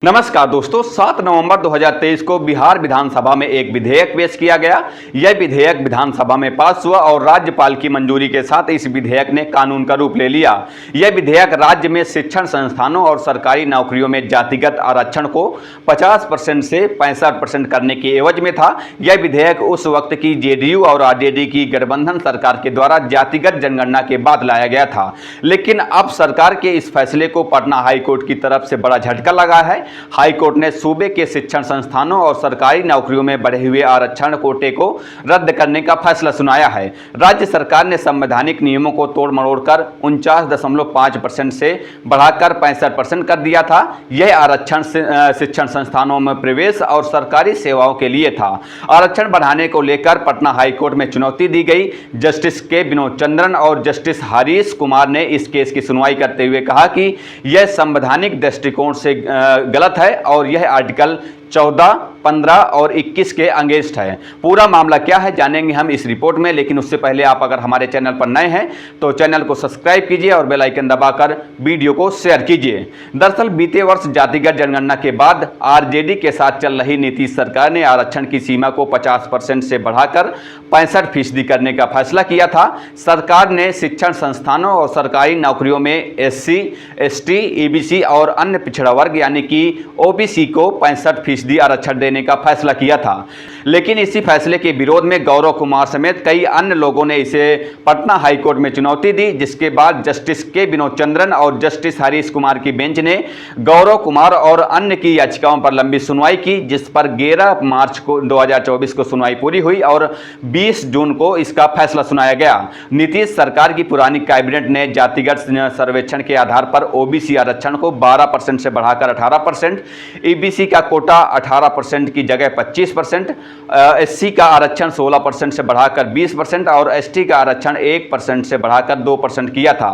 नमस्कार दोस्तों, 7 नवंबर 2023 को बिहार विधानसभा में एक विधेयक पेश किया गया। यह विधेयक विधानसभा में पास हुआ और राज्यपाल की मंजूरी के साथ इस विधेयक ने कानून का रूप ले लिया। यह विधेयक राज्य में शिक्षण संस्थानों और सरकारी नौकरियों में जातिगत आरक्षण को 50% से 65% करने के एवज में था। यह विधेयक उस वक्त की जेडीयू और आरजेडी की गठबंधन सरकार के द्वारा जातिगत जनगणना के बाद लाया गया था, लेकिन अब सरकार के इस फैसले को पटना हाईकोर्ट की तरफ से बड़ा झटका लगा है। हाईकोर्ट ने सूबे के शिक्षण संस्थानों और सरकारी नौकरियों में बढ़े हुए आरक्षण कोटे को रद्द करने का फैसला सुनाया है। राज्य सरकार ने संवैधानिक नियमों को तोड़ मरोड़कर 49.5% से बढ़ाकर 65% कर दिया था। यह आरक्षण शिक्षण संस्थानों में प्रवेश और सरकारी सेवाओं के लिए था। आरक्षण बढ़ाने को लेकर पटना हाईकोर्ट में चुनौती दी गई। जस्टिस के विनोद चंद्रन और जस्टिस हरीश कुमार ने इस केस की सुनवाई करते हुए कहा कि यह संवैधानिक दृष्टिकोण से गलत है और यह आर्टिकल 14, 15 और 21 के अगेंस्ट है। पूरा मामला क्या है जानेंगे हम इस रिपोर्ट में, लेकिन उससे पहले आप अगर हमारे चैनल पर नए हैं तो चैनल को सब्सक्राइब कीजिए और बेल आइकन दबाकर वीडियो को शेयर कीजिए। दरअसल बीते वर्ष जातिगत जनगणना के बाद आरजेडी के साथ चल रही नीतीश सरकार ने आरक्षण की सीमा को 50% से बढ़ाकर 65% करने का फैसला किया था। सरकार ने शिक्षण संस्थानों और सरकारी नौकरियों में SC, ST, EBC और अन्य पिछड़ा वर्ग यानी कि OBC को 65% आरक्षण देने का फैसला किया था, लेकिन इसी फैसले के विरोध में गौरव कुमार समेत कई अन्य लोगों ने इसे पटना हाईकोर्ट में चुनौती दी, जिसके बाद जस्टिस के विनोद चंद्रन और जस्टिस हरीश कुमार की बेंच ने गौरव कुमार और अन्य की याचिकाओं पर लंबी सुनवाई की, जिस पर 11 मार्च को 2024 को सुनवाई पूरी हुई और 20 जून को इसका फैसला सुनाया गया। नीतीश सरकार की पुरानी कैबिनेट ने जातिगत सर्वेक्षण के आधार पर OBC आरक्षण को 12% से बढ़ाकर 18%, EBC का कोटा 18% की जगह 25%, SC का आरक्षण 16% से बढ़ाकर 20% और ST का आरक्षण 1% से बढ़ाकर 2% किया था।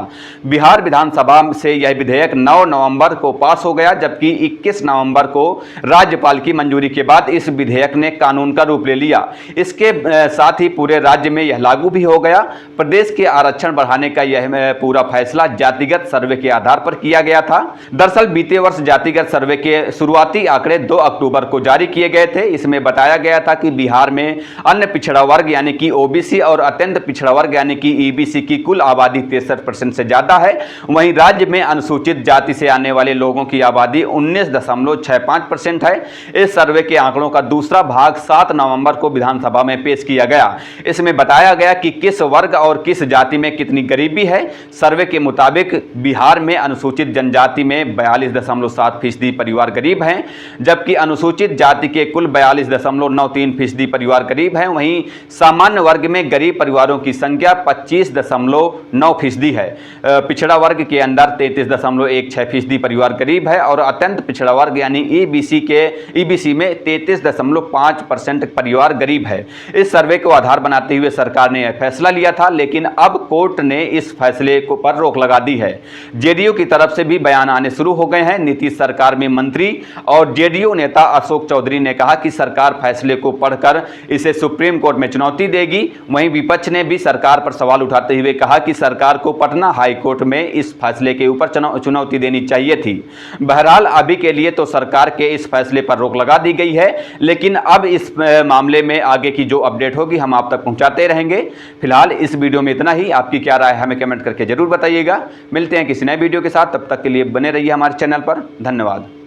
बिहार विधानसभा से यह विधेयक 9 नवंबर को पास हो गया, जबकि 21 नवंबर को राज्यपाल की मंजूरी के बाद इस विधेयक ने कानून का रूप ले लिया। इसके साथ ही पूरे राज्य में यह लागू भी हो गया। प्रदेश के आरक्षण बढ़ाने का यह पूरा फैसला जातिगत सर्वे के आधार पर किया गया था। दरअसल बीते वर्ष जातिगत सर्वे के शुरुआती आंकड़े 2 अक्टूबर को जारी किए गए थे। इसमें बताया गया था कि बिहार में अन्य पिछड़ा वर्ग यानी कि OBC और अत्यंत पिछड़ा वर्ग यानी कि EBC की कुल आबादी 63% से ज्यादा है। वहीं राज्य में अनुसूचित जाति से आने वाले लोगों की आबादी 19.65% है। इस सर्वे के आंकड़ों का दूसरा भाग 7 नवंबर को विधानसभा में पेश किया गया। इसमें बताया गया कि किस वर्ग और किस जाति में कितनी गरीबी है। सर्वे के मुताबिक बिहार में अनुसूचित जनजाति में 42.7% परिवार गरीब हैं, जबकि अनुसूचित जाति के कुल 42.93% परिवार गरीब हैं। वहीं सामान्य वर्ग में गरीब परिवारों की संख्या 25.9% है। पिछड़ा वर्ग के अंदर 33.16% परिवार गरीब है और अत्यंत पिछड़ा वर्ग यानी EBC में 33.5% परिवार गरीब है। इस सर्वे को आधार बनाते हुए सरकार ने यह फैसला लिया था, लेकिन अब कोर्ट ने इस फैसले पर रोक लगा दी है। जेडीयू की तरफ से भी बयान आने शुरू हो गए हैं। नीतीश सरकार में मंत्री और जेडीयू नेता अशोक चौधरी ने कहा कि सरकार फैसले को पढ़कर इसे सुप्रीम कोर्ट में चुनौती देगी। वहीं विपक्ष ने भी सरकार पर सवाल उठाते हुए कहा कि सरकार को पटना हाईकोर्ट में इस फैसले के ऊपर चुनौती देनी चाहिए थी। बहरहाल अभी के लिए तो सरकार के इस फैसले पर रोक लगा दी गई है, लेकिन अब इस मामले में आगे की जो अपडेट होगी हम आप तक पहुंचाते रहेंगे। फिलहाल इस वीडियो में इतना ही। आपकी क्या राय है हमें कमेंट करके जरूर बताइएगा। मिलते हैं किसी नए वीडियो के साथ, तब तक के लिए बने रहिए हमारे चैनल पर। धन्यवाद।